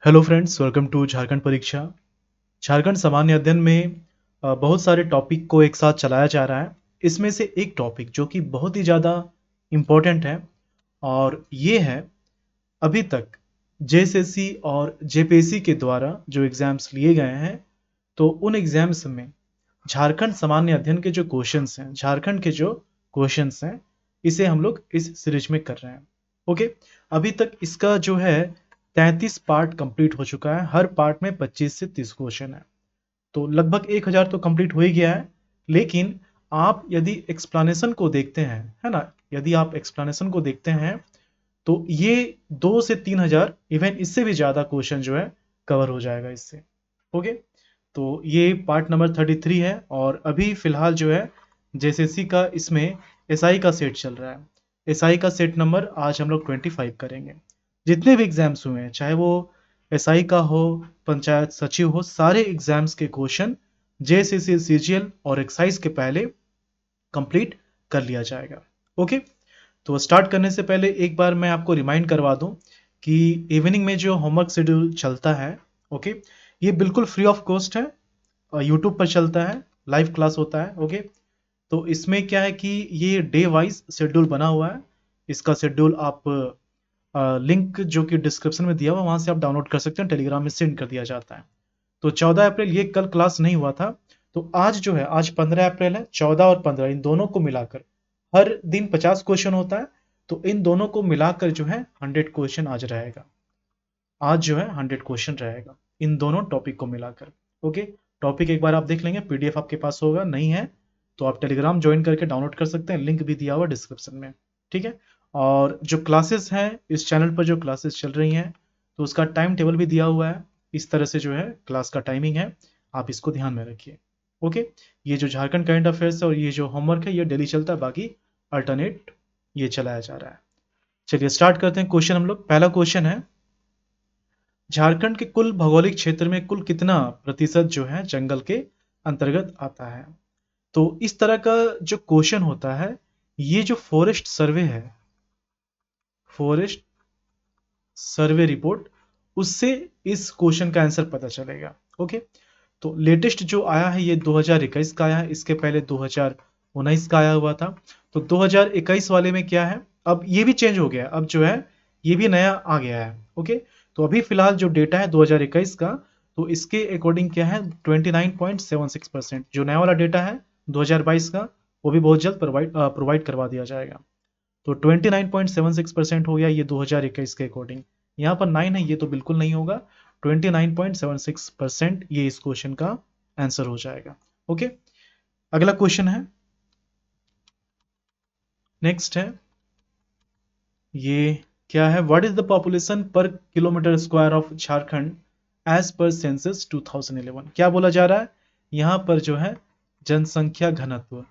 Hello friends, welcome to Jharkhand परीक्षा। झारखंड सामान्य अध्ययन में बहुत सारे टॉपिक को एक साथ चलाया जा रहा है। इसमें से एक टॉपिक जो कि बहुत ही ज़्यादा इम्पोर्टेंट है और ये है अभी तक जेएसएससी और जेपीएससी के द्वारा जो एग्ज़ाम्स लिए गए हैं, तो उन एग्ज़ाम्स में झारखंड सामान्य अध्ययन के जो क्वेश्चंस हैं, झारखंड के जो क्वेश्चंस हैं, इसे हम लोग इस सीरीज में कर रहे हैं। ओके, अभी तक इसका जो है 33 पार्ट कंप्लीट हो चुका है। हर पार्ट में 25 से 30 क्वेश्चन है, तो लगभग 1000 तो कंप्लीट हो ही गया है। लेकिन आप यदि एक्सप्लेनेशन को देखते हैं, है ना, यदि आप एक्सप्लेनेशन को देखते हैं तो ये 2 से 3000, इवन इससे भी ज़्यादा क्वेश्चन जो है कवर हो जाएगा इससे। ओके, तो ये पार्ट नंबर 33 है और अभी फिलहाल जो है जेएसएससी का इसमें एसआई का सेट चल रहा है। एसआई का सेट नंबर आज हम लोग 25 करेंगे। जितने भी एग्जाम्स हुए हैं, चाहे वो एसआई का हो, पंचायत सचिव हो, सारे एग्जाम्स के क्वेश्चन जेएसएससी सीजीएल और एक्साइज के पहले कंप्लीट कर लिया जाएगा। ओके, तो स्टार्ट करने से पहले एक बार मैं आपको रिमाइंड करवा दूं कि इवनिंग में जो होमवर्क शेड्यूल चलता है, ओके, ये बिल्कुल फ्री ऑफ कॉस्ट है और यूट्यूब पर चलता है, लाइव क्लास होता है। ओके, तो इसमें क्या है कि ये डे वाइज शेड्यूल बना हुआ है। इसका शेड्यूल आप लिंक जो कि डिस्क्रिप्शन में दिया हुआ, वहां से आप डाउनलोड कर सकते हैं, टेलीग्राम में सेंड कर दिया जाता है। तो 14 अप्रैल ये कल क्लास नहीं हुआ था, तो आज जो है, आज 15 अप्रैल है, 14 और 15 इन दोनों को मिलाकर हर दिन 50 क्वेश्चन होता है, तो इन दोनों को मिलाकर जो है 100 क्वेश्चन आज रहेगा। आज जो है 100 क्वेश्चन रहेगा इन दोनों टॉपिक को मिलाकर। ओके, टॉपिक एक बार आप देख लेंगे, पीडीएफ आपके पास होगा, नहीं है तो आप टेलीग्राम ज्वाइन करके डाउनलोड कर सकते हैं, लिंक भी दिया हुआ डिस्क्रिप्शन में। ठीक है, और जो क्लासेस हैं, इस चैनल पर जो क्लासेस चल रही हैं, तो उसका टाइम टेबल भी दिया हुआ है। इस तरह से जो है क्लास का टाइमिंग है, आप इसको ध्यान में रखिए। ओके, ये जो झारखंड करंट अफेयर्स है और ये जो होमवर्क है, ये डेली चलता है, बाकी अल्टरनेट ये चलाया जा रहा है। चलिए स्टार्ट करते हैं। क्वेश्चन हम लोग, पहला क्वेश्चन है, झारखंड के कुल भौगोलिक क्षेत्र में कुल कितना प्रतिशत जो है जंगल के अंतर्गत आता है। तो इस तरह का जो क्वेश्चन होता है, ये जो फॉरेस्ट सर्वे है, फॉरेस्ट सर्वे रिपोर्ट, उससे इस क्वेश्चन का आंसर पता चलेगा। ओके, तो लेटेस्ट जो आया है ये 2021 का आया है, इसके पहले 2019 का आया हुआ था। तो 2021 वाले में क्या है, अब ये भी चेंज हो गया, अब जो है ये भी नया आ गया है। ओके, तो अभी फिलहाल जो डेटा है 2021 का, तो इसके अकॉर्डिंग क्या है, 29.76%। जो नया वाला डेटा है 2022 का, वो भी बहुत जल्द प्रोवाइड करवा दिया जाएगा। तो 29.76% हो गया ये 2021 के अकॉर्डिंग। यहाँ पर 9 है, ये तो बिल्कुल नहीं होगा, 29.76% ये इस क्वेश्चन का आंसर हो जाएगा। ओके, अगला क्वेश्चन है, नेक्स्ट है, ये क्या है, what is the population per kilometre square of Jharkhand as per census 2011। क्या बोला जा रहा है, यहाँ पर जो है जनसंख्या घनत्व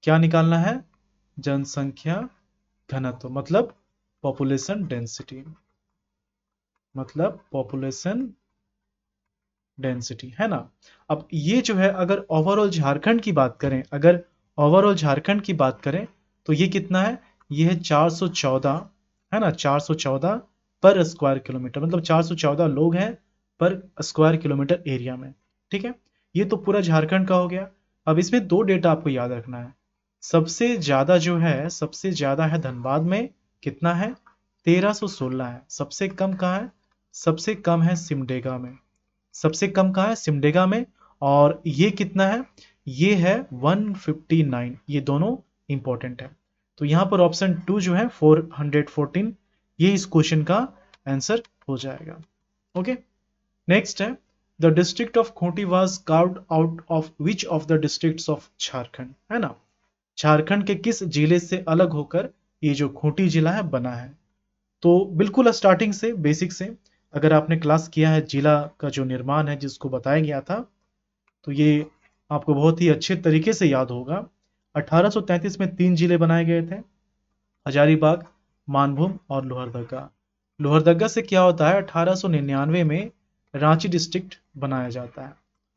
क्या निकालना है, जनसंख्या घनत्व मतलब पॉपुलेशन डेंसिटी, मतलब पॉपुलेशन डेंसिटी, है ना। अब ये जो है, अगर ओवरऑल झारखंड की बात करें, अगर ओवरऑल झारखंड की बात करें, तो ये कितना है, ये है 414, है ना, 414 पर स्क्वायर किलोमीटर, मतलब 414 लोग हैं पर स्क्वायर किलोमीटर एरिया में। ठीक है, ये तो पूरा झारखंड का हो गया। अब इसमें दो डेटा आपको याद रखना है। सबसे ज्यादा जो है, सबसे ज्यादा है धनबाद में, कितना है, 1316 है। सबसे कम कहाँ है, सबसे कम है सिमडेगा में, सबसे कम कहाँ है, सिमडेगा में। और ये कितना है, ये है 159। ये दोनों इंपॉर्टेंट है, तो यहाँ पर ऑप्शन 2 जो है 414, ये इस क्वेश्चन का आंसर हो जाएगा। ओके, नेक्स्ट है, the district of Khunti was carved out of which of the districts of Jharkhand, है ना। झारखंड के किस जिले से अलग होकर ये जो खूंटी जिला है बना है। तो बिल्कुल स्टार्टिंग से, बेसिक से, अगर आपने क्लास किया है, जिला का जो निर्माण है जिसको बताया गया था, तो ये आपको बहुत ही अच्छे तरीके से याद होगा। 1833 में 3 जिले बनाए गए थे, हजारीबाग, मानभूम और लोहरदगा। लोहरदगा से क्या होता है, 1899 में रांची डिस्ट्रिक्ट बनाया जाता है।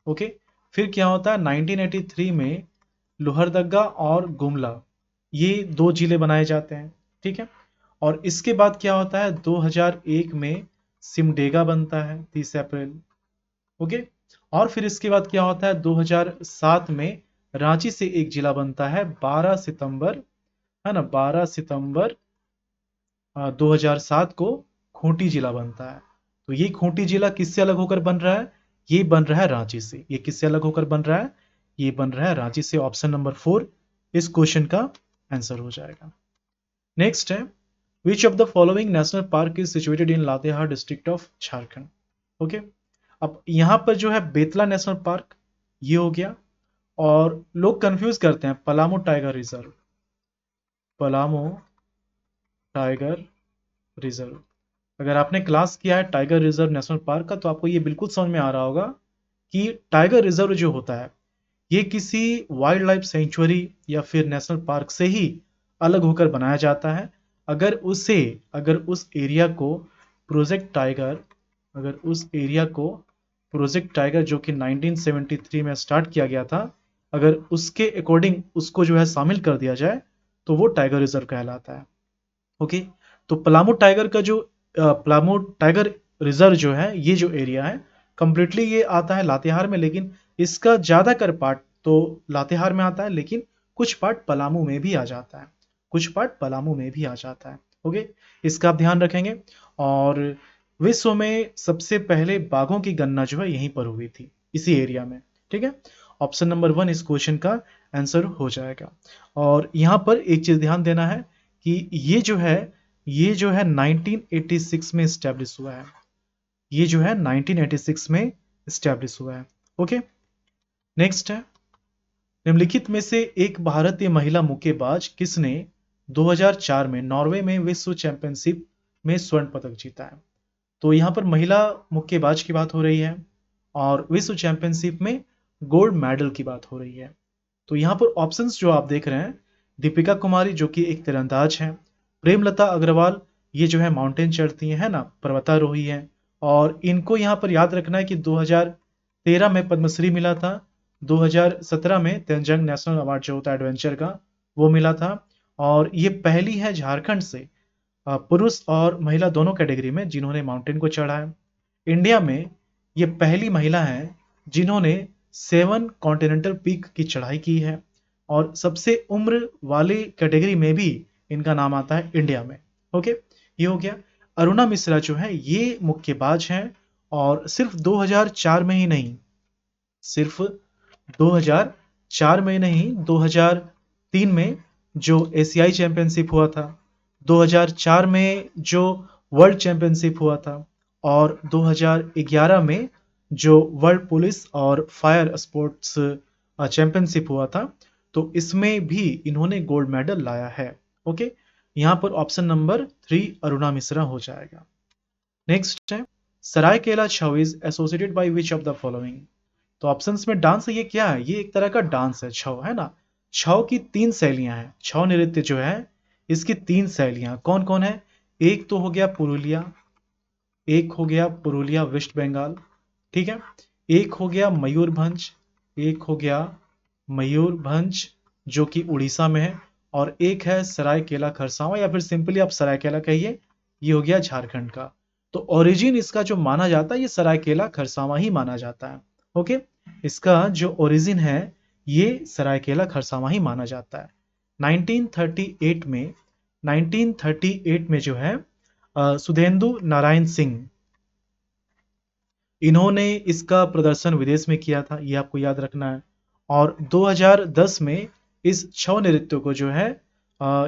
ओके, फिर क्या होता है, 1983 में लोहरदगा और गुमला, ये 2 जिले बनाए जाते हैं। ठीक है, और इसके बाद क्या होता है, 2001 में सिमडेगा बनता है 30 अप्रैल। ओके। और फिर इसके बाद क्या होता है, 2007 में रांची से एक जिला बनता है 12 सितंबर, है ना, 12 सितंबर 2007 को खूंटी जिला बनता है। तो ये खूंटी जिला किससे अलग होकर बन रहा है, ये बन रहा है रांची से। ये किससे अलग होकर बन रहा है, ये बन रहा है रांची से। ऑप्शन नंबर 4 इस क्वेश्चन का आंसर हो जाएगा। नेक्स्ट है, विच of the following national park is situated in Latehar district of Jharkhand. Okay. अब यहां पर जो है बेतला नेशनल पार्क ये हो गया, और लोग कंफ्यूज करते हैं Palamu tiger reserve, Palamu tiger reserve. अगर आपने क्लास किया है टाइगर रिजर्व नेशनल पार्क का तो आपको ये बिल्कुल समझ में आ रहा होगा कि टाइगर रिजर्व जो होता है ये किसी वाइल्ड लाइफ सेंचुरी या फिर नेशनल पार्क से ही अलग होकर बनाया जाता है। अगर उस एरिया को प्रोजेक्ट टाइगर, अगर उस एरिया को प्रोजेक्ट टाइगर जो कि 1973 में स्टार्ट किया गया था, अगर उसके अकॉर्डिंग उसको जो है शामिल कर दिया जाए तो वो टाइगर रिजर्व कहलाता है। ओके। तो पलामू टाइगर का जो पलामू टाइगर रिजर्व जो है, ये जो एरिया है कंप्लीटली ये आता है लातेहार में, लेकिन इसका ज्यादातर पार्ट तो लातेहार में आता है, लेकिन कुछ पार्ट पलामू में भी आ जाता है, कुछ पार्ट पलामू में भी आ जाता है। ओके। इसका आप ध्यान रखेंगे। और विश्व में सबसे पहले बाघों की गणना जो है यहीं पर हुई थी, इसी एरिया में। ठीक है। ऑप्शन नंबर 1 इस क्वेश्चन का आंसर हो जाएगा। और यहां पर एक चीज ध्यान देना है कि ये जो है 1986 में स्टैब्लिश हुआ है, ये जो है 1986 में स्टैब्लिश हुआ है। ओके। नेक्स्ट है, निम्नलिखित में से एक भारतीय महिला मुक्केबाज किसने 2004 में नॉर्वे में विश्व चैंपियनशिप में स्वर्ण पदक जीता है। तो यहां पर महिला मुक्केबाज की बात हो रही है और विश्व चैंपियनशिप में गोल्ड मेडल की बात हो रही है। तो यहां पर ऑप्शंस जो आप देख रहे हैं, दीपिका कुमारी जो कि एक तीरंदाज हैं, प्रेमलता अग्रवाल ये जो है माउंटेन चढ़ती हैं, है ना, पर्वतारोही हैं, और इनको यहां पर याद रखना है कि 2013 में पद्मश्री मिला था, 2017 में तेंजंग नेशनल अवार्ड जो होता है एडवेंचर का वो मिला था, और ये पहली है झारखंड से पुरुष और महिला दोनों कैटेगरी में जिन्होंने माउंटेन को चढ़ा है। इंडिया में ये पहली महिला है जिन्होंने 7 कॉन्टिनेंटल पीक की चढ़ाई की है, और सबसे उम्र वाली कैटेगरी में भी इनका नाम आता है इंडिया में। ओके। ये हो गया। अरुणा मिश्रा जो है ये मुक्केबाज हैं, और सिर्फ 2004 में ही नहीं, सिर्फ 2004 में नहीं, 2003 में जो एशियाई चैंपियनशिप हुआ था, 2004 में जो वर्ल्ड चैंपियनशिप हुआ था, और 2011 में जो वर्ल्ड पुलिस और फायर स्पोर्ट्स चैंपियनशिप हुआ था, तो इसमें भी इन्होंने गोल्ड मेडल लाया है। ओके। यहां पर ऑप्शन नंबर 3 अरुणा मिश्रा हो जाएगा। नेक्स्ट है, Seraikela Chhau is associated by which of the following. तो ऑप्शंस में डांस है, ये क्या है, ये एक तरह का डांस है छऊ, है ना। छऊ की 3 शैलियां हैं, छऊ नृत्य जो है इसकी 3 शैलियां कौन कौन है। एक तो हो गया पुरुलिया, एक हो गया पुरुलिया वेस्ट बंगाल, ठीक है, एक हो गया मयूरभंज, एक हो गया मयूरभंज जो कि उड़ीसा में है, और एक है सरायकेला खरसावां या फिर सिंपली आप सरायकेला कहिए, ये हो गया झारखंड का। तो ओरिजिन इसका जो माना जाता है ये सरायकेला खरसावां ही माना जाता है। ओके। इसका जो ओरिजिन है ये सरायकेला खरसावां ही माना जाता है। 1938 में 1938 में जो है सुधेंदु नारायण सिंह, इन्होंने इसका प्रदर्शन विदेश में किया था, ये आपको याद रखना है। और 2010 में इस छऊ नृत्य को जो है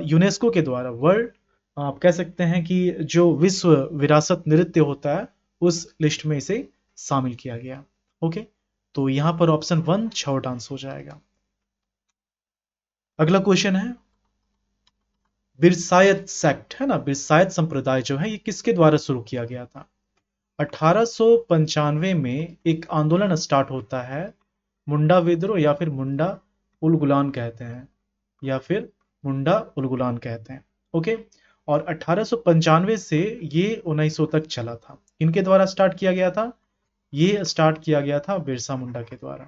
यूनेस्को के द्वारा वर्ल्ड, आप कह सकते हैं कि जो विश्व विरासत नृत्य होता है उस लिस्ट में इसे शामिल किया गया। ओके। तो यहां पर ऑप्शन 1 छऊ डांस हो जाएगा। अगला क्वेश्चन है, बिरसायत सेक्ट, है ना, बिरसायत संप्रदाय जो है ये किसके द्वारा शुरू किया गया था। 1895 में एक आंदोलन स्टार्ट होता है, मुंडा विद्रोह या फिर मुंडा उलगुलान कहते हैं, या फिर मुंडा उलगुलान कहते हैं। ओके। और 1895 से ये 1900 तक चला था। इनके द्वारा स्टार्ट किया गया था, ये स्टार्ट किया गया था बिरसा मुंडा के द्वारा,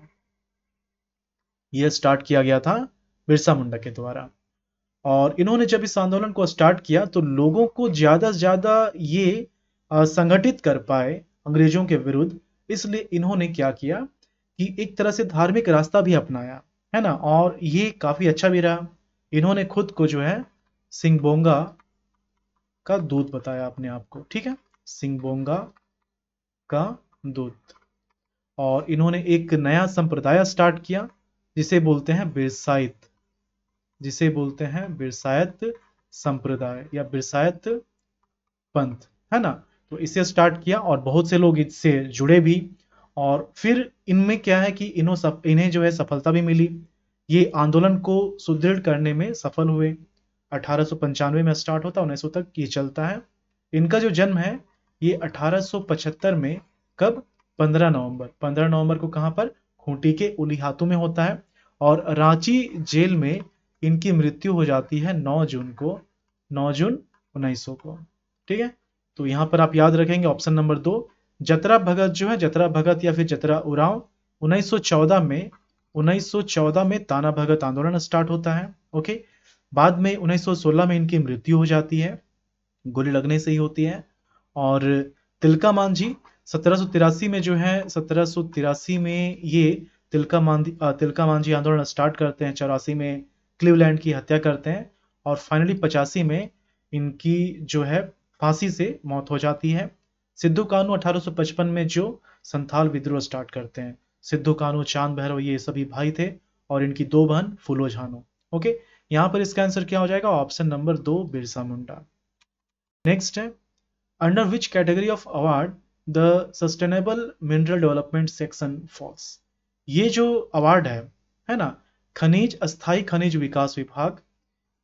ये स्टार्ट किया गया था बिरसा मुंडा के द्वारा। और इन्होंने जब इस आंदोलन को स्टार्ट किया तो लोगों को ज्यादा से ज्यादा ये संगठित कर पाए अंग्रेजों के विरुद्ध, इसलिए इन्होंने क्या किया कि एक तरह से धार्मिक रास्ता भी अपनाया, है ना? और ये काफ़ी अच्छा भी रहा। इन्होंने खुद को जो है सिंगबोंगा का दूत बताया अपने आप को, ठीक है? सिंगबोंगा का दूत। और इन्होंने एक नया संप्रदाय स्टार्ट किया जिसे बोलते हैं बिरसाइत, जिसे बोलते हैं बिरसायत संप्रदाय या बिरसायत पंथ, है ना? तो इसे स्टार्ट किया और बहुत से लोग इससे जुड़े भी। और फिर इनमें क्या है कि इन्हें जो है सफलता भी मिली। ये आंदोलन को सुदृढ़ करने में सफल हुए। 1895 में स्टार्ट होता है, 1900 तक ये चलता है। इनका जो जन्म है ये 1875 में, कब? 15 नवंबर को कहाँ पर? खूंटी के उलीहातू में होता है। और रांची जेल में इनकी मृत्यु हो जाती है 9 जून को, 9 जून 1900 को, ठीक है? तो यहाँ पर आप याद रखेंगे ऑप्शन नंबर 2, जतरा भगत जो है, जतरा भगत या फिर जतरा उरांव, 1914 में ताना भगत आंदोलन स्टार्ट होता है। ओके, बाद में 1916 में इनकी मृत्यु हो जाती है, गोली लगने से ही होती है। और तिलका मांझी 1783 में जो है, 1783 में ये तिलका मांझी आंदोलन स्टार्ट करते हैं। 84 में क्लीवलैंड की हत्या करते हैं और फाइनली 85 में इनकी जो है फांसी से मौत हो जाती है। सिद्धू कानू 1855 में जो संथाल विद्रोह स्टार्ट करते हैं। सिद्धू कानू, चांद भैरव ये सभी भाई थे और इनकी 2 बहन फूलो झानो। ओके, यहाँ पर इसका आंसर क्या हो जाएगा? Option number 2 Birsa Munda. Next है, under which category of award the sustainable mineral development section falls? ये जो अवार्ड है ना, खनिज अस्थाई खनिज विकास विभाग,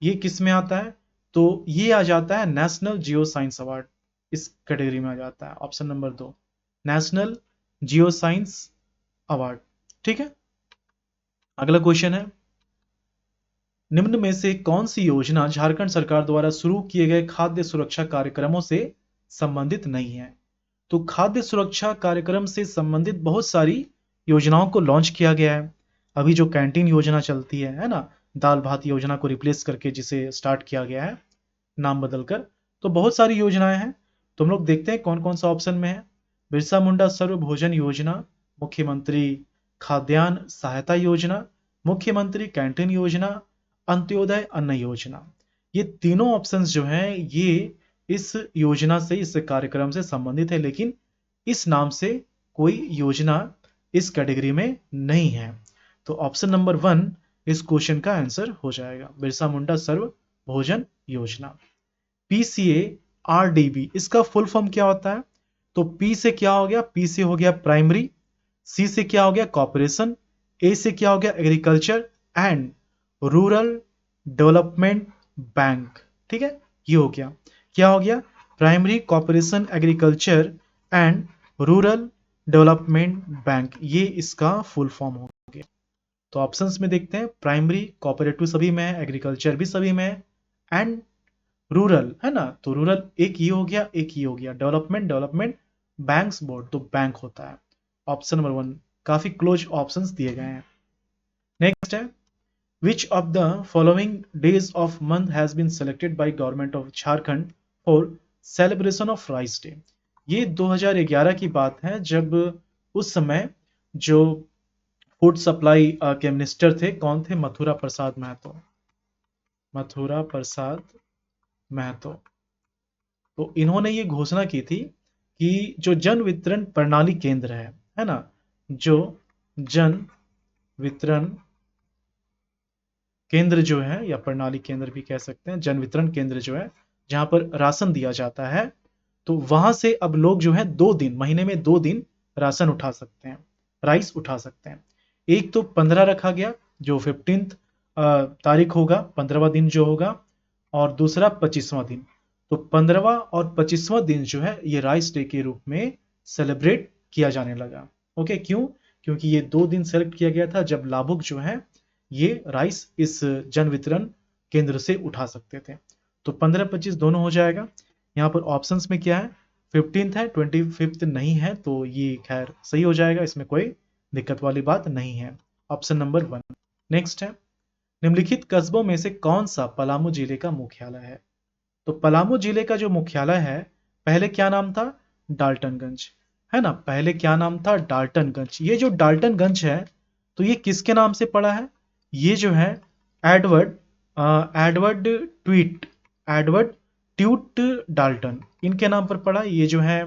ये किस में आता है? तो ये आ जाता है नेशनल जियो साइंस अवार्ड, इस कैटेगरी में आ जाता है। Option number 2 national geo science award, ठीक है? अगला क्वेश्चन है, निम्न में से कौन सी योजना झारखंड सरकार द्वारा शुरू किए गए खाद्य सुरक्षा कार्यक्रमों से संबंधित नहीं है? तो खाद्य सुरक्षा कार्यक्रम से संबंधित बहुत सारी योजनाओं को लॉन्च किया गया है। अभी जो कैंटीन योजना चलती है ना, दाल भात योजना को रिप्लेस करके जिसे स्टार्ट किया गया है नाम बदलकर, तो बहुत सारी योजनाएं हैं। तुम लोग देखते हैं कौन कौन सा ऑप्शन में है। बिरसा मुंडा सर्व भोजन योजना, मुख्यमंत्री खाद्यान्न सहायता योजना, मुख्यमंत्री कैंटीन योजना, अंत्योदय अन्न योजना। ये तीनों ऑप्शंस जो हैं ये इस योजना से, इस कार्यक्रम से संबंधित है, लेकिन इस नाम से कोई योजना इस कैटेगरी में नहीं है। तो ऑप्शन नंबर 1 इस क्वेश्चन का आंसर हो जाएगा, बिरसा मुंडा सर्व भोजन योजना। पीसीए आरडीबी, इसका फुल फॉर्म क्या होता है? तो पी से क्या हो गया? पी से हो गया प्राइमरी, सी से क्या हो गया? कॉर्पोरेशन, ए से क्या हो गया? Agriculture and rural development bank, ठीक है? ये हो गया, क्या हो गया? Primary, corporation, agriculture and rural development bank, ये इसका फुल फॉर्म हो गया। तो ऑप्शंस में देखते हैं, प्राइमरी कोऑपरेटिव सभी में है, एग्रीकल्चर भी सभी में है, एंड रूरल, है ना? तो रूरल एक ये हो गया, एक ये हो गया। डेवलपमेंट बैंक्स बोर्ड, तो बैंक होता है। ऑप्शन नंबर 1 काफी क्लोज ऑप्शंस दिए गए हैं। नेक्स्ट है, which of the following days of month has been selected by government of Jharkhand for celebration of rice day? ये 2011 की बात है, जब उस समय जो फूड सप्लाई के मिनिस्टर थे, कौन थे? मथुरा प्रसाद महतो, मथुरा प्रसाद महतो। तो इन्होंने ये घोषणा की थी कि जो जन वितरण प्रणाली केंद्र है ना, जो जन वितरण केंद्र जो है, या प्रणाली केंद्र भी कह सकते हैं, जन वितरण केंद्र जो है जहां पर राशन दिया जाता है, तो वहां से अब लोग जो है 2 दिन, महीने में 2 दिन राशन उठा सकते हैं, राइस उठा सकते हैं। एक तो 15 रखा गया, जो 15th तारीख होगा, 15वां दिन जो होगा, और दूसरा 25वां दिन। तो 15वां और 25वां दिन जो है ये राइस डे के रूप में सेलिब्रेट किया जाने लगा। ओके, क्यों? क्योंकि ये 2 दिन सेलेक्ट किया गया था जब लाभुक जो है ये राइस इस जन वितरण केंद्र से उठा सकते थे। तो 15-25 दोनों हो जाएगा। यहाँ पर ऑप्शंस में क्या है? 15th है, 25th नहीं है, तो ये खैर सही हो जाएगा, इसमें कोई दिक्कत वाली बात नहीं है। Option number 1। नेक्स्ट है, निम्नलिखित कस्बों में से कौन सा पलामू जिले का मुख्यालय है? तो पलामू जिले का जो मुख्यालय है पहले क्या नाम था? डाल्टनगंज, है ना? पहले क्या नाम था? डाल्टनगंज। ये जो डाल्टनगंज है, तो ये किसके नाम से पड़ा है? ये जो है Edward Edward tweet Edward tweet Dalton, इनके नाम पर पड़ा। ये जो है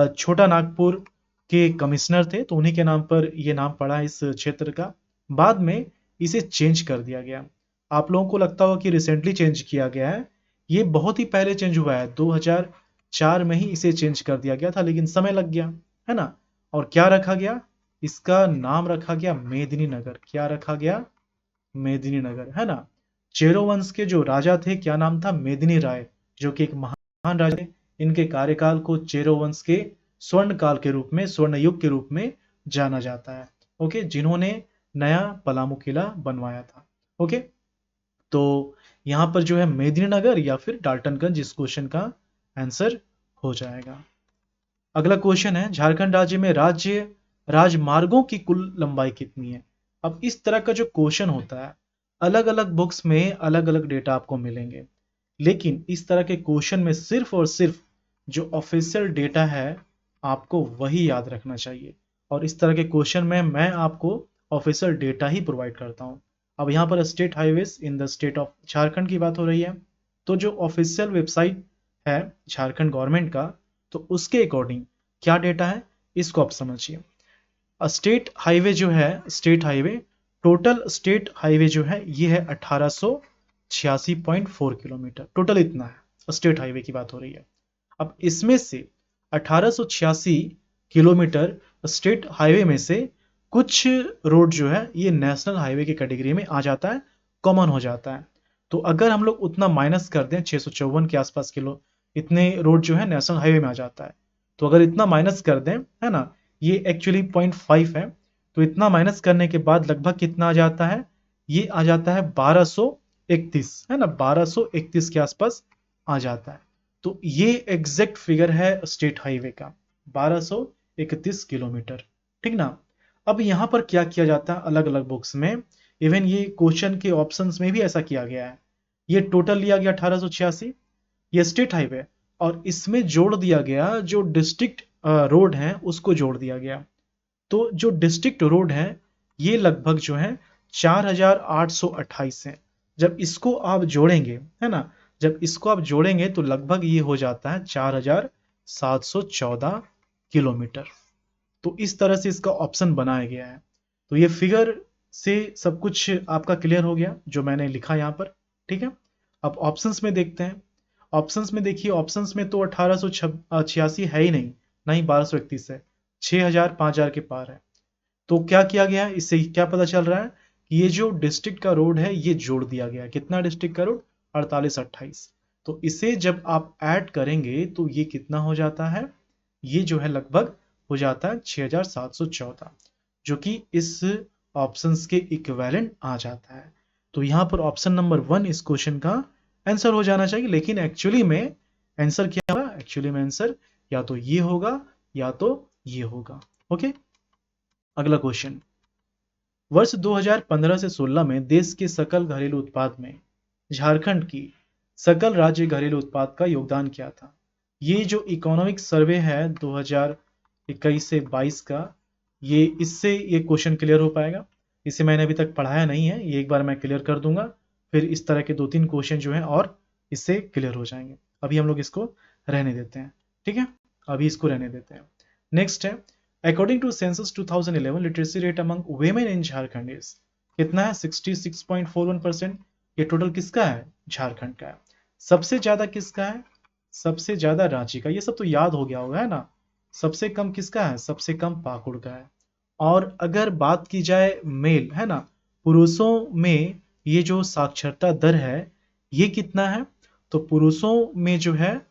छोटा नागपुर के कमिश्नर थे, तो उन्हीं के नाम पर ये नाम पड़ा इस क्षेत्र का। बाद में इसे चेंज कर दिया गया। आप लोगों को लगता होगा कि रिसेंटली चेंज किया गया है, ये बहुत ही पहले चेंज हुआ है, 2004 में ही इसे चेंज कर दिया गया था, लेकिन समय लग गया, है ना? और क्या रखा गया? इसका नाम रखा गया मेदिनी नगर। क्या रखा गया? मेदिनी नगर, है ना? चेरो वंश के जो राजा थे, क्या नाम था? मेदिनी राय, जो कि एक महान राजा थे। इनके कार्यकाल को चेरो वंश के स्वर्ण काल के रूप में, स्वर्ण युग के रूप में जाना जाता है। ओके, जिन्होंने नया पलामू किला बनवाया था। ओके, तो यहां पर जो है मेदिनी नगर या फिर डाल्टनगंज इस क्वेश्चन का आंसर हो जाएगा। अगला क्वेश्चन है, झारखंड राज्य में राजमार्गों की कुल लंबाई कितनी है? अब इस तरह का जो क्वेश्चन होता है, अलग अलग बुक्स में अलग अलग डेटा आपको मिलेंगे, लेकिन इस तरह के क्वेश्चन में सिर्फ और सिर्फ जो ऑफिशियल डेटा है आपको वही याद रखना चाहिए। और इस तरह के क्वेश्चन में मैं आपको ऑफिशियल डेटा ही प्रोवाइड करता हूँ। अब यहाँ पर state highways in the state of Jharkhand की बात हो रही है, तो जो ऑफिशियल वेबसाइट है झारखंड गवर्नमेंट का, तो उसके अकॉर्डिंग क्या डेटा है इसको आप समझिए। स्टेट हाईवे जो है, state highway, total state highway जो है ये है 1886.4 किलोमीटर, टोटल इतना है, स्टेट हाईवे की बात हो रही है। अब इसमें से 1886 किलोमीटर स्टेट हाईवे में से कुछ रोड जो है ये नेशनल हाईवे की कैटेगरी में आ जाता है, कॉमन हो जाता है। तो अगर हम लोग उतना माइनस कर दें, 654 के आसपास किलो इतने रोड जो है नेशनल हाईवे में आ जाता है। तो अगर इतना माइनस कर दें, है ना, ये एक्चुअली 0.5 है, तो इतना माइनस करने के बाद लगभग कितना आ जाता है? ये आ जाता है 1231, है ना, 1231 के आसपास आ जाता है। तो ये एग्जैक्ट फिगर है स्टेट हाईवे का, 1231 किलोमीटर, ठीक ना? अब यहाँ पर क्या किया जाता है अलग अलग बुक्स में, इवन ये क्वेश्चन के ऑप्शंस में भी ऐसा किया गया है। ये टोटल लिया गया 1886, ये स्टेट हाईवे, और इसमें जोड़ दिया गया जो डिस्ट्रिक्ट रोड है उसको जोड़ दिया गया। तो जो डिस्ट्रिक्ट रोड है ये लगभग जो है 4828 है। जब इसको आप जोड़ेंगे, है ना, जब इसको आप जोड़ेंगे तो लगभग ये हो जाता है 4714 किलोमीटर। तो इस तरह से इसका ऑप्शन बनाया गया है। तो ये फिगर से सब कुछ आपका क्लियर हो गया जो मैंने लिखा यहाँ पर, ठीक है? अब ऑप्शंस में देखते हैं। ऑप्शंस में देखिए, ऑप्शंस में तो 1886 है ही नहीं, ना ही 1231 है, 6000 5000 के पार है। तो क्या किया गया है, इससे क्या पता चल रहा है कि ये जो डिस्ट्रिक्ट का रोड है ये जोड़ दिया गया है। कितना डिस्ट्रिक्ट का रोड? 4828। तो इसे जब आप ऐड करेंगे तो ये कितना हो जाता है? ये जो है लगभग हो जाता है 6714, जो कि इस ऑप्शंस के इक्विवेलेंट आ जाता है। तो यहाँ पर ऑप्शन नंबर 1 इस क्वेश्चन का आंसर हो जाना चाहिए, लेकिन एक्चुअली में आंसर क्या होगा? एक्चुअली में आंसर या तो ये होगा या तो ये होगा। ओके, अगला क्वेश्चन, वर्ष 2015 से 16 में देश के सकल घरेलू उत्पाद में झारखंड की सकल राज्य घरेलू उत्पाद का योगदान क्या था? ये जो इकोनॉमिक सर्वे है 2021 से 22 का, ये इससे ये क्वेश्चन क्लियर हो पाएगा। इसे मैंने अभी तक पढ़ाया नहीं है, ये एक बार मैं क्लियर कर दूंगा, फिर इस तरह के 2-3 क्वेश्चन जो हैं और इससे क्लियर हो जाएंगे। अभी हम लोग इसको रहने देते हैं, ठीक है? अभी इसको रहने देते हैं। नेक्स्ट है, according to census 2011 literacy rate among women in Jharkhand is, कितना है? 66.41%। ये टोटल किसका है? झारखंड का है। सबसे ज्यादा किसका है? सबसे ज्यादा रांची का। ये सब तो याद हो गया होगा, है ना? सबसे कम किसका है? सबसे कम पाकुड़ का है। और अगर बात की जाए मेल, है ना, पुरुषों में ये जो साक्षरता दर है ये कितना है? तो पुरुषों में जो है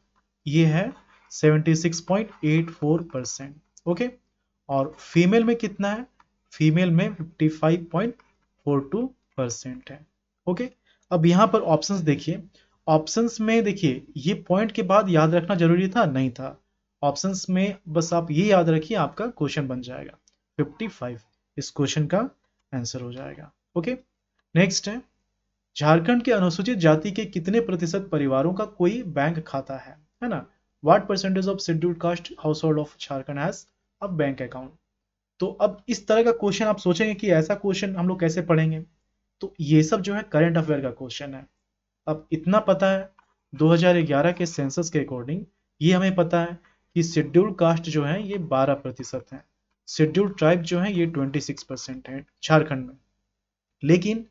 ये है 76.84%। ओके, और फीमेल में कितना है? फीमेल में 55.42% है। ओके, अब यहां पर ऑप्शंस देखिए। ऑप्शंस में देखिए, ये पॉइंट के बाद याद रखना जरूरी था? नहीं था। ऑप्शंस में बस आप ये याद रखिए, आपका क्वेश्चन बन जाएगा 55, इस क्वेश्चन का आंसर हो जाएगा। ओके, नेक्स्ट है, झारखंड के अनुसूचित जाति के कितने प्रतिशत परिवारों का कोई बैंक खाता है ना? What percentage of scheduled caste house hold of Jharkhand has a bank account. तो अब इस तरह का क्वेश्चन आप सोचेंगे कि ऐसा क्वेश्चन हम लोग कैसे पढ़ेंगे, तो ये सब जो है करंट अफेयर का क्वेश्चन है। अब इतना पता है 2011 के सेंसस के अकॉर्डिंग ये हमें पता है कि शेड्यूल्ड कास्ट जो है ये 12% है, शेड्यूल्ड ट्राइब जो है ये 26% है झारखंड में। लेकिन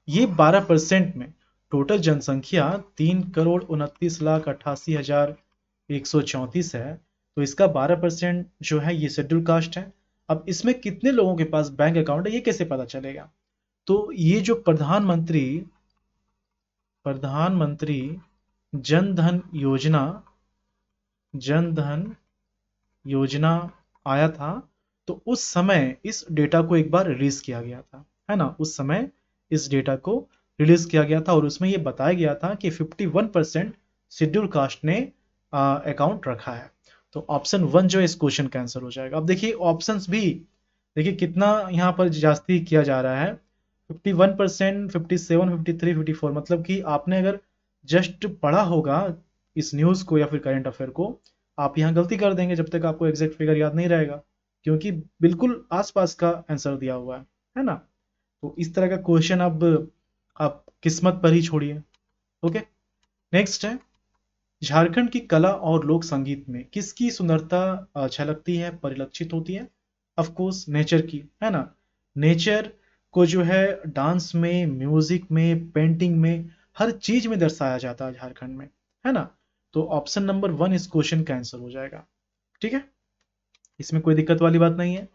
ये 12% में टोटल जनसंख्या 3,29,88,134 है, तो इसका 12% जो है ये शेड्यूल कास्ट है। अब इसमें कितने लोगों के पास बैंक अकाउंट है ये कैसे पता चलेगा? तो ये जो प्रधानमंत्री जन धन योजना जन धन योजना आया था, तो उस समय इस डेटा को एक बार रिलीज किया गया था, है ना? उस समय इस डेटा को रिलीज किया गया था और उसमें ये बताया गया था कि 51% शेड्यूल कास्ट ने अकाउंट रखा है। तो ऑप्शन 1 जो है इस क्वेश्चन का आंसर हो जाएगा। अब देखिए ऑप्शंस भी देखिए कितना यहाँ पर जास्ती किया जा रहा है, 51%, 57, 53, 54, मतलब कि आपने अगर जस्ट पढ़ा होगा इस न्यूज़ को या फिर करंट अफेयर को, आप यहाँ गलती कर देंगे जब तक आपको एग्जैक्ट फिगर याद नहीं रहेगा, क्योंकि बिल्कुल आसपास का आंसर दिया हुआ है ना? तो इस तरह का क्वेश्चन अब आप किस्मत पर ही छोड़िए। ओके, नेक्स्ट है झारखंड की कला और लोक संगीत में किसकी सुंदरता झलकती है, परिलक्षित होती है? ऑफ कोर्स नेचर की, है ना? नेचर को जो है डांस में, म्यूजिक में, पेंटिंग में, हर चीज में दर्शाया जाता है झारखंड में, है ना? तो ऑप्शन नंबर 1 इस क्वेश्चन का आंसर हो जाएगा। ठीक है, इसमें कोई दिक्कत वाली बात नहीं है।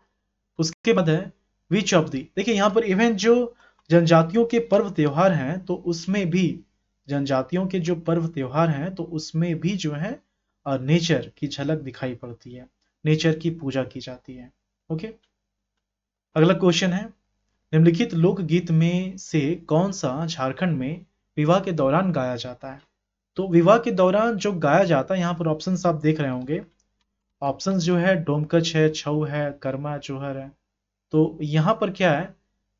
उसके बाद है विच ऑफ दी, देखिए यहाँ पर इवन जो जनजातियों के पर्व त्योहार हैं, तो उसमें भी जनजातियों के जो पर्व त्योहार हैं तो उसमें भी जो है नेचर की झलक दिखाई पड़ती है, नेचर की पूजा की जाती है। ओके, अगला क्वेश्चन है निम्नलिखित लोकगीत में से कौन सा झारखंड में विवाह के दौरान गाया जाता है? तो विवाह के दौरान जो गाया जाता है, यहाँ पर ऑप्शंस आप देख रहे होंगे, ऑप्शंस जो है डोमकच है, छऊ है, कर्मा जोहर है। तो यहाँ पर क्या है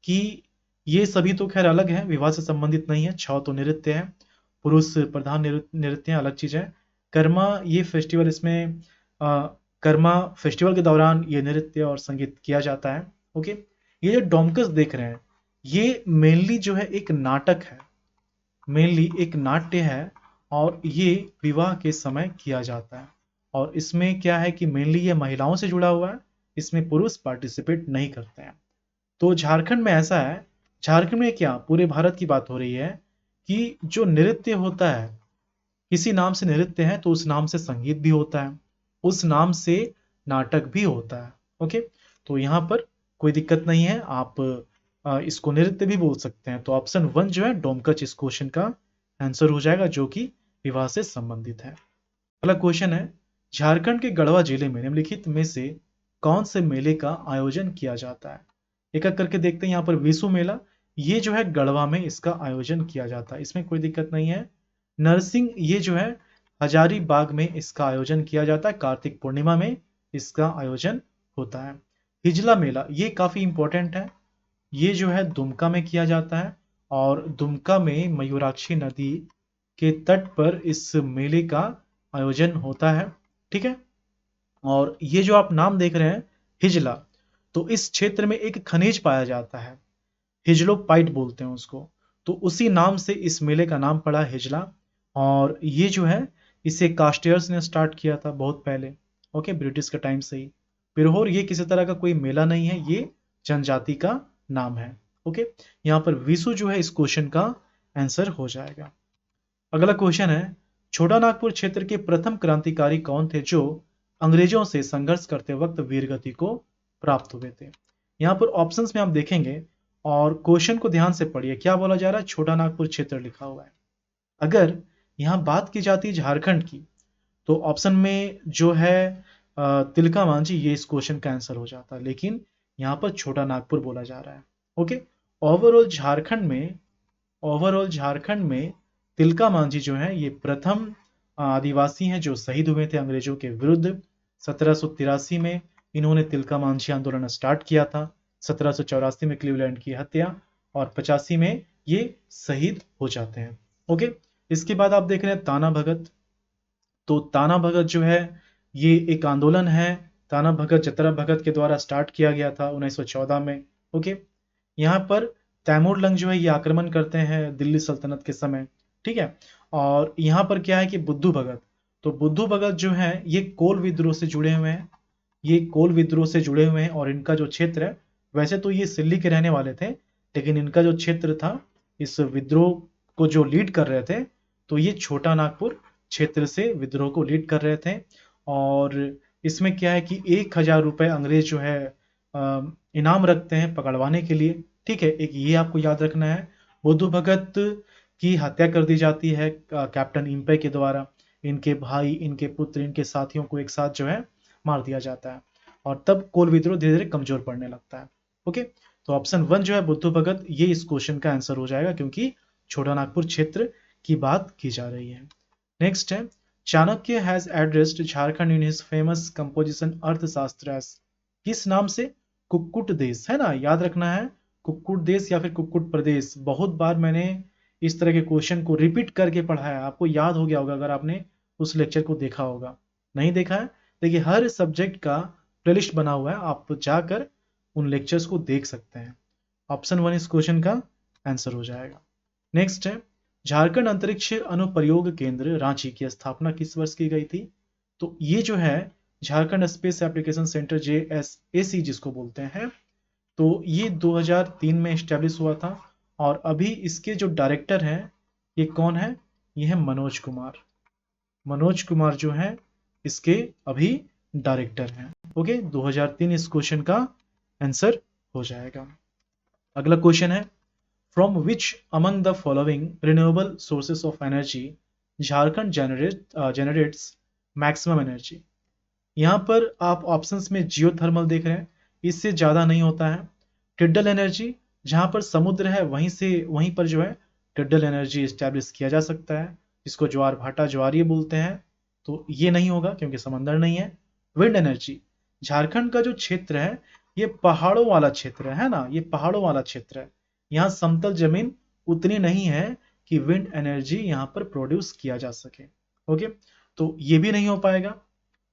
कि ये सभी तो खैर अलग है, विवाह से संबंधित नहीं है। छौ तो नृत्य है, पुरुष प्रधान नृत्य अलग चीज है। कर्मा ये फेस्टिवल, इसमें कर्मा फेस्टिवल के दौरान ये नृत्य और संगीत किया जाता है। ओके, ये जो डोमकस देख रहे हैं ये मेनली जो है एक नाटक है, मेनली एक नाट्य है और ये विवाह के समय किया जाता है। और इसमें क्या है कि मेनली ये महिलाओं से जुड़ा हुआ है, इसमें पुरुष पार्टिसिपेट नहीं करते हैं। तो झारखंड में ऐसा है, झारखंड में क्या पूरे भारत की बात हो रही है कि जो नृत्य होता है, किसी नाम से नृत्य है तो उस नाम से संगीत भी होता है, उस नाम से नाटक भी होता है। ओके, तो यहाँ पर कोई दिक्कत नहीं है, आप इसको नृत्य भी बोल सकते हैं। तो ऑप्शन 1 जो है डोमकच इस क्वेश्चन का आंसर हो जाएगा, जो कि विवाह से संबंधित है। अगला क्वेश्चन है झारखंड के गढ़वा जिले में निम्नलिखित में से कौन से मेले का आयोजन किया जाता है? एक एक करके देखते हैं। यहाँ पर विशु मेला, ये जो है गढ़वा में इसका आयोजन किया जाता है, इसमें कोई दिक्कत नहीं है। नरसिंह, ये जो है हजारीबाग में इसका आयोजन किया जाता है, कार्तिक पूर्णिमा में इसका आयोजन होता है। हिजला मेला ये काफी इंपॉर्टेंट है, ये जो है दुमका में किया जाता है और दुमका में मयूराक्षी नदी के तट पर इस मेले का आयोजन होता है। ठीक है, और ये जो आप नाम देख रहे हैं हिजला, तो इस क्षेत्र में एक खनिज पाया जाता है, हिजलोपाइट बोलते हैं उसको, तो उसी नाम से इस मेले का नाम पड़ा हिजला। और ये जो है इसे कास्टियर्स ने स्टार्ट किया था बहुत पहले, ओके, ब्रिटिश के टाइम से ही। पिरहोर ये किसी तरह का कोई मेला नहीं है, ये जनजाति का नाम है। ओके, यहाँ पर विशु जो है इस क्वेश्चन का आंसर हो जाएगा। अगला क्वेश्चन है छोटा नागपुर क्षेत्र के प्रथम क्रांतिकारी कौन थे जो अंग्रेजों से संघर्ष करते वक्त वीरगति को प्राप्त हुए थे? यहाँ पर ऑप्शंस में आप देखेंगे और क्वेश्चन को ध्यान से पढ़िए, क्या बोला जा रहा है? छोटा नागपुर क्षेत्र लिखा हुआ है। अगर यहाँ बात की जाती है झारखंड की, तो ऑप्शन में जो है तिलका मांझी, ये इस क्वेश्चन का आंसर हो जाता है, लेकिन यहाँ पर छोटा नागपुर बोला जा रहा है। ओके, ओवरऑल झारखंड में तिलका मांझी जो है ये प्रथम आदिवासी हैं जो शहीद हुए थे अंग्रेजों के विरुद्ध। 1783 में इन्होंने तिलका मांझी आंदोलन स्टार्ट किया था, 1784 में क्लीवलैंड की हत्या और 85 में ये शहीद हो जाते हैं। ओके, इसके बाद आप देख रहे हैं ताना भगत। तो ताना भगत जो है ये एक आंदोलन है, ताना भगत जतरा भगत के द्वारा स्टार्ट किया गया था 1914 में। ओके, यहाँ पर तैमूर लंग जो है ये आक्रमण करते हैं दिल्ली सल्तनत के समय, ठीक है। और यहाँ पर क्या है कि बुद्धू भगत, तो बुद्धू भगत जो है ये कोल विद्रोह से जुड़े हुए हैं, ये कोल विद्रोह से जुड़े हुए हैं। और इनका जो क्षेत्र है, वैसे तो ये सिल्ली के रहने वाले थे, लेकिन इनका जो क्षेत्र था इस विद्रोह को जो लीड कर रहे थे, तो ये छोटा नागपुर क्षेत्र से विद्रोह को लीड कर रहे थे। और इसमें क्या है कि 1000 रुपये अंग्रेज जो है इनाम रखते हैं पकड़वाने के लिए, ठीक है। एक ये आपको याद रखना है। बुद्धू भगत की हत्या कर दी जाती है कैप्टन इम्पे के द्वारा, इनके भाई, इनके पुत्र, इनके साथियों को एक साथ जो है मार दिया जाता है, और तब कोल विद्रोह धीरे धीरे कमजोर पड़ने लगता है। ओके, तो ऑप्शन 1 जो है बुद्धू भगत, ये इस क्वेश्चन का आंसर हो जाएगा, क्योंकि छोटा नागपुर क्षेत्र की बात की जा रही है। नेक्स्ट है, Chanakya has addressed Jharkhand in his famous composition अर्थशास्त्र एज, किस नाम से? कुक्कुट देश, है ना, याद रखना है, कुक्कुट देश या फिर कुक्कुट प्रदेश। बहुत बार मैंने इस तरह के क्वेश्चन को रिपीट करके पढ़ा है, आपको याद हो गया होगा अगर आपने उस लेक्चर को देखा होगा। नहीं देखा है, देखिए हर सब्जेक्ट का प्लेलिस्ट बना हुआ है, आप जाकर उन लेक्चर्स को देख सकते हैं। ऑप्शन 1 इस क्वेश्चन का आंसर हो जाएगा। नेक्स्ट है, झारखंड अंतरिक्ष अनुप्रयोग केंद्र रांची की स्थापना किस वर्ष की गई थी? तो ये जो है Jharkhand space application centre JSAC जिसको बोलते हैं, तो ये 2003 में स्टैब्लिश हुआ था। और अभी इसके जो डायरेक्टर हैं ये कौन है? ये है मनोज कुमार। मनोज कुमार जो है इसके अभी डायरेक्टर हैं। ओके, 2003 इस क्वेश्चन का आंसर हो जाएगा। अगला क्वेश्चन है, from which among the following renewable sources of energy Jharkhand generates maximum energy? यहाँ पर आप ऑप्शंस में जियोथर्मल देख रहे हैं, इससे ज़्यादा नहीं होता है। टिड्डल एनर्जी, जहाँ पर समुद्र है वहीं पर जो है टिड्डल एनर्जी इस्टेब्लिश किया जा सकता है, जिसको ज्वार भाटा ज्वारीय बोलते हैं, तो ये नहीं होगा क्योंकि समंदर नहीं है। विंड एनर्जी, झारखंड का जो क्षेत्र है ये पहाड़ों वाला क्षेत्र है ना, ये पहाड़ों वाला क्षेत्र है, यहाँ समतल जमीन उतनी नहीं है कि विंड एनर्जी यहाँ पर प्रोड्यूस किया जा सके। ओके, तो ये भी नहीं हो पाएगा।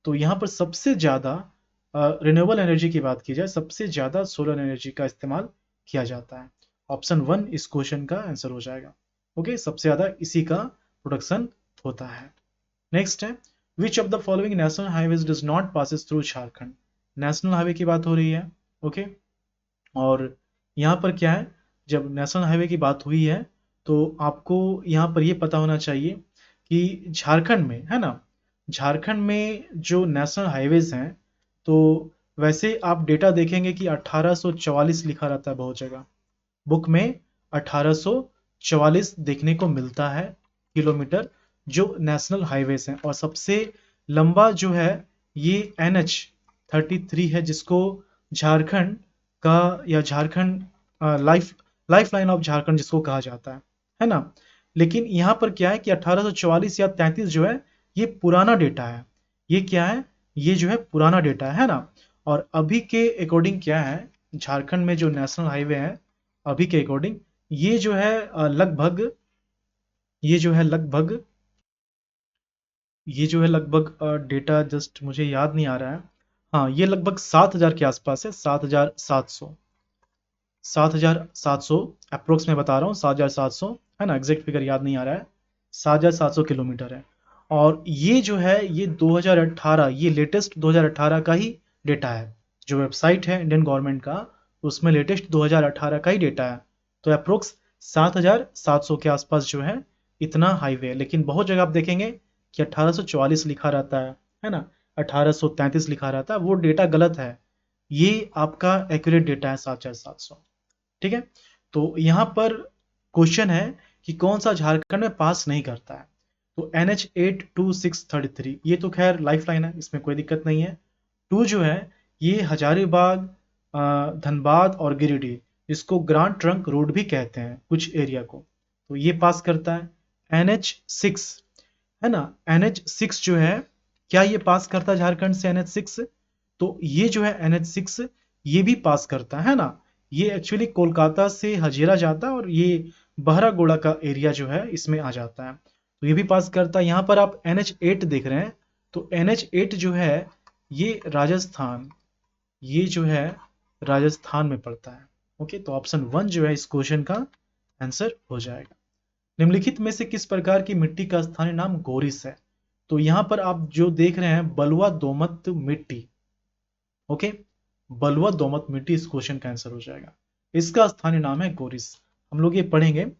तो यहाँ पर सबसे ज़्यादा रिन्यूएबल एनर्जी की बात की जाए, सबसे ज़्यादा सोलर एनर्जी का इस्तेमाल किया जाता है। ऑप्शन 1 इस क्वेश्चन का आंसर हो जाएगा। ओके, सबसे ज़्यादा इसी का प्रोडक्शन होता है। नेक्स्ट है, विच of the following national highways does not passes through Jharkhand? National highway की बात हो रही है। ओके, और यहाँ पर क्या है, जब नेशनल हाईवे की बात हुई है तो आपको यहाँ पर ये पता होना चाहिए कि झारखंड में, है ना, झारखंड में जो नेशनल हाईवेज हैं, तो वैसे आप डेटा देखेंगे कि 1844 लिखा रहता है बहुत जगह, बुक में 1844 देखने को मिलता है किलोमीटर जो नेशनल हाईवेज हैं। और सबसे लंबा जो है ये NH33 है, जिसको झारखंड का या Jharkhand life line of Jharkhand जिसको कहा जाता है ना। लेकिन यहाँ पर क्या है कि 1844 या 33 जो है ये पुराना डेटा है, ये क्या है, ये जो है पुराना डेटा है ना। और अभी के अकॉर्डिंग क्या है, झारखंड में जो नेशनल हाईवे है अभी के अकॉर्डिंग ये जो है लगभग डेटा जस्ट मुझे याद नहीं आ रहा है। हाँ, ये लगभग 7000 के आसपास है, 7700 अप्रोक्स में बता रहा हूँ, 7700 है ना, एग्जैक्ट फिगर याद नहीं आ रहा है, 7700 किलोमीटर है। और ये जो है ये 2018, ये लेटेस्ट 2018 का ही डेटा है, जो वेबसाइट है इंडियन गवर्नमेंट का उसमें लेटेस्ट 2018 का ही डेटा है। तो अप्रोक्स 7700 के आसपास जो है इतना हाईवे है। लेकिन बहुत जगह आप देखेंगे कि 1844 लिखा रहता है ना, 1833 लिखा रहता है, वो डेटा गलत है, ये आपका एक्यूरेट डेटा है 7700। ठीक है, तो यहाँ पर क्वेश्चन है कि कौन सा झारखंड में पास नहीं करता है? तो NH82633 ये तो खैर लाइफलाइन है, इसमें कोई दिक्कत नहीं है। 2 जो है ये हजारीबाग, धनबाद और गिरिडीह, इसको ग्रांड ट्रंक रोड भी कहते हैं कुछ एरिया को, तो ये पास करता है। NH6 है ना, NH6 जो है क्या ये पास करता है झारखंड से NH6? तो ये जो है NH6 ये भी पास करता है ना, ये एक्चुअली कोलकाता से हजीरा जाता है और ये बहरागोड़ा का एरिया जो है इसमें आ जाता है। तो ये भी पास करता है। यहाँ पर आप NH8 देख रहे हैं, तो NH8 जो है ये राजस्थान, ये जो है राजस्थान में पड़ता है। ओके, तो ऑप्शन 1 जो है इस क्वेश्चन का आंसर हो जाएगा। निम्नलिखित में से किस प्रकार की मिट्टी का स्थानीय नाम गोरिस है? तो यहाँ पर आप जो देख रहे हैं बलुआ दोमट मिट्टी। ओके, बलुआ दोमट मिट्टी इस क्वेश्चन का आंसर हो जाएगा। इसका स्थानीय नाम है गोरिस। हम लोग ये पढ़ेंगे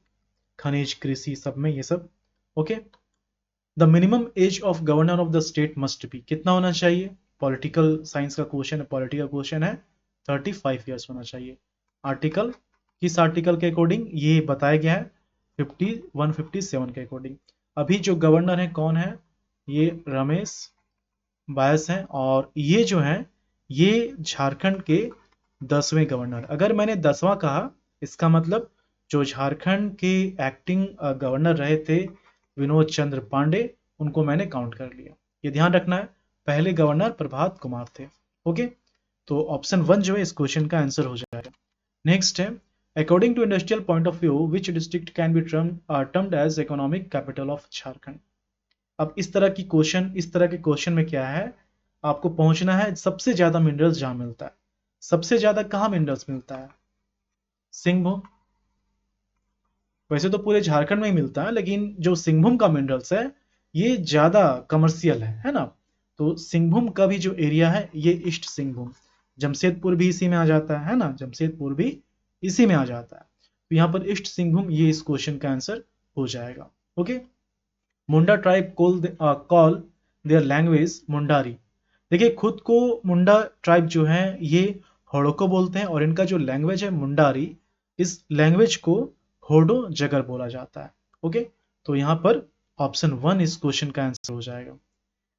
खनिज कृषि सब में ये सब। Okay, the minimum age of governor of the state must be, कितना होना चाहिए? पॉलिटिकल साइंस का क्वेश्चन है, पॉलिटिकल क्वेश्चन है, 35 ईयर्स होना चाहिए। आर्टिकल, किस आर्टिकल के अकॉर्डिंग? ये बताया गया है 157 के अकॉर्डिंग। अभी जो गवर्नर है कौन है? ये रमेश बायस हैं, और ये जो है ये झारखंड के 10वें गवर्नर। अगर मैंने 10वां कहा इसका मतलब जो झारखंड के एक्टिंग गवर्नर रहे थे विनोद चंद्र पांडे, उनको मैंने काउंट कर लिया। ये ध्यान रखना है, पहले गवर्नर प्रभात कुमार थे। ओके, तो ऑप्शन 1 जो है इस क्वेश्चन का आंसर हो जाएगा। नेक्स्ट है, according to industrial point of view which district can be termed as economic capital of Jharkhand? अब इस तरह के क्वेश्चन में क्या है, आपको पहुंचना है सबसे ज्यादा मिनरल्स जहां मिलता है। सबसे ज्यादा कहां मिनरल्स मिलता है? सिंहभूम। वैसे तो पूरे झारखंड में ही मिलता है, लेकिन जो सिंहभूम का मिनरल्स है ये ज्यादा कमर्शियल है ना। तो सिंहभूम का भी जो एरिया है ये ईस्ट सिंहभूम, जमशेदपुर भी इसी में आ जाता है ना, जमशेदपुर भी इसी में आ जाता है। तो यहाँ पर ईस्ट सिंहभूम ये इस क्वेश्चन का आंसर हो जाएगा। Okay, Munda tribe call their language Mundari. देखिए, खुद को मुंडा ट्राइब जो है ये हड़प्पा बोलते हैं, और इनका जो लैंग्वेज है मुंडारी, इस लैंग्वेज को होडो जगर बोला जाता है। ओके, तो यहाँ पर ऑप्शन 1 इस क्वेश्चन का आंसर हो जाएगा।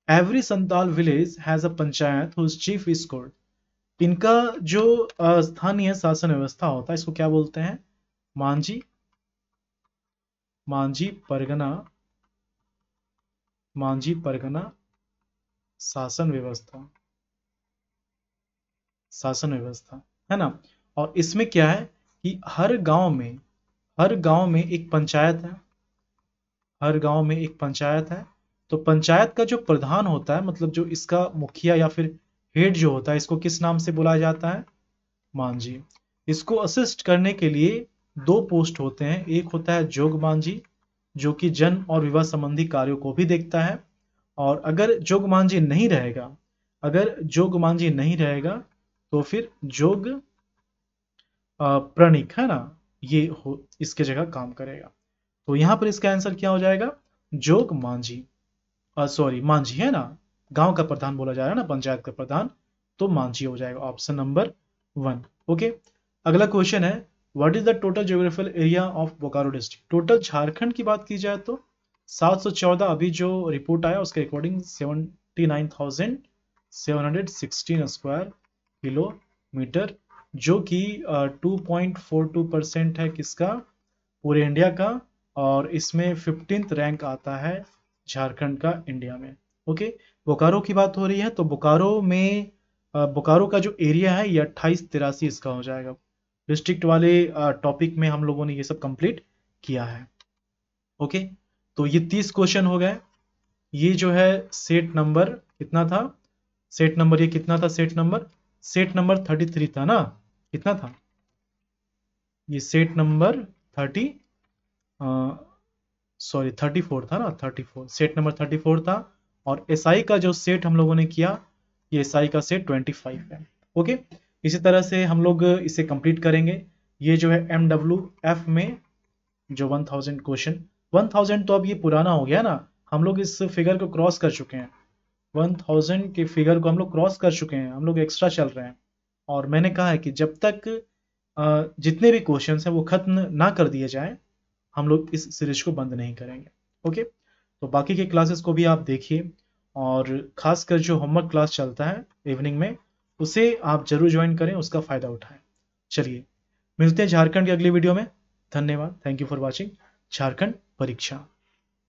Every Santal village has a panchayat whose chief is court. इनका जो स्थानीय शासन व्यवस्था होता है इसको क्या बोलते हैं? मांझी, मांझी परगना, मांझी परगना शासन व्यवस्था, शासन व्यवस्था है ना। और इसमें क्या है कि हर गांव में एक पंचायत है, हर गांव में एक पंचायत है। तो पंचायत का जो प्रधान होता है, मतलब जो इसका मुखिया या फिर हेड जो होता है, इसको किस नाम से बुलाया जाता है? मांझी। इसको असिस्ट करने के लिए 2 पोस्ट होते हैं, एक होता है जोग मांझी जो कि जन और विवाह संबंधी कार्यों को भी देखता है, और अगर जोग मांझी नहीं रहेगा, अगर जोग मांझी नहीं रहेगा तो फिर जोग प्रणिक है ना, ये इसके जगह काम करेगा। तो यहां पर इसका आंसर क्या हो जाएगा? जोग मांझी, सॉरी मांझी है ना, गांव का प्रधान बोला जा रहा है ना, पंचायत का प्रधान, तो मांझी हो जाएगा ऑप्शन नंबर 1। ओके, अगला क्वेश्चन है, what is the total geographical area of Bokaro district? Total Jharkhand की बात की जाए तो 714, अभी जो रिपोर्ट आया उसके अकॉर्डिंग 79,716 स्क्वायर किलोमीटर, जो कि 2.42% है किसका? पूरे इंडिया का, और इसमें 15th रैंक आता है झारखंड का इंडिया में। ओके, बोकारो की बात हो रही है, तो बोकारो में बोकारो का जो एरिया है ये 2883 इसका हो जाएगा। डिस्ट्रिक्ट वाले टॉपिक में हम लोगों ने ये सब कंप्लीट किया है। ओके, तो ये 30 क्वेश्चन हो गए। ये जो है सेट नंबर कितना था? सेट नंबर ये कितना था? सेट नंबर 33 था ना, कितना था? ये सेट नंबर 34 था ना, 34, सेट नंबर 34 था। और एसआई का जो सेट हम लोगों ने किया, ये एसआई का सेट 25 है। ओके, इसी तरह से हम लोग इसे कंप्लीट करेंगे। ये जो है MWF में जो 1000 क्वेश्चन, 1000 तो अब ये पुराना हो गया ना, हम लोग इस फिगर को क्रॉस कर चुके हैं। 1000 के फिगर को हम लोग क्रॉस कर चुके हैं, हम लोग एक्स्ट्रा चल रहे हैं। और मैंने कहा है कि जब तक जितने भी क्वेश्चन हैं वो खत्म ना कर दिए जाएं, हम लोग इस सीरीज को बंद नहीं करेंगे। ओके, तो बाकी के क्लासेस को भी आप देखिए, और खासकर जो होमवर्क क्लास चलता है इवनिंग में, उसे आप जरूर ज्वाइन करें, उसका फायदा उठाएं। चलिए, मिलते हैं झारखंड की अगली वीडियो में। धन्यवाद, thank you for watching Jharkhand परीक्षा।